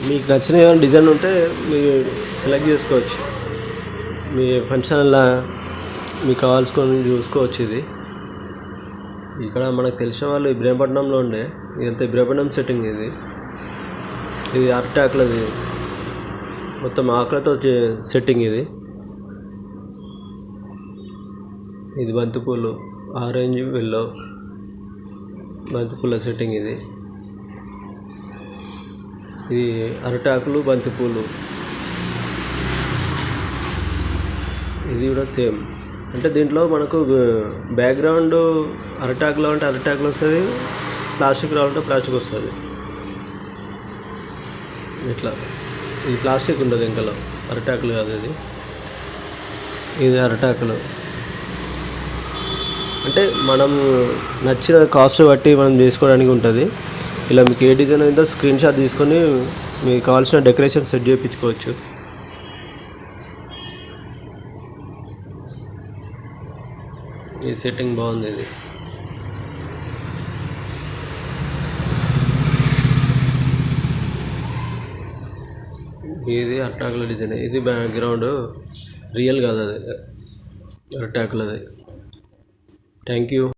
మీకు నచ్చిన ఏమైనా డిజైన్ ఉంటే మీరు సెలెక్ట్ చేసుకోవచ్చు. మీ ఫంక్షన్లా మీకు కావాల్సుకొని చూసుకోవచ్చు. ఇది ఇక్కడ మనకు తెలిసిన వాళ్ళు ఇబ్రహీంపట్నంలో ఉండే, ఇదంతా ఇబ్రహీంపట్నం సెట్టింగ్. ఇది అరటాకులది, మొత్తం ఆకులతో సెట్టింగ్. ఇది బంతిపూలు, ఆరెంజ్ ఎల్లో బంతిపూల సెట్టింగ్. ఇది అరటాకులు బంతిపూలు. ఇది కూడా సేమ్. అంటే దీంట్లో మనకు బ్యాక్గ్రౌండ్ అరటాకులో అంటే అరటాకులు వస్తుంది, ప్లాస్టిక్ రావాలంటే ప్లాస్టిక్ వస్తుంది. ఇట్లా ఇది ప్లాస్టిక్ ఉండదు, ఇంకలో అరటాకులు కాదు. ఇది అరటాకులు అంటే మనం నచ్చిన కాస్ట్ బట్టి మనం చేసుకోవడానికి ఉంటుంది. ఇలా మీకు ఏ డిజైన్ అయిందో స్క్రీన్ షాట్ తీసుకొని మీకు కావాల్సిన డెకరేషన్ సెట్ చేయించుకోవచ్చు. ఈ సెట్టింగ్ బాగుంది. ఇది అరటాకుల డిజైన్. ఇది బ్యాక్గ్రౌండ్ రియల్ కాదు, అది అరటాకులది. Thank you.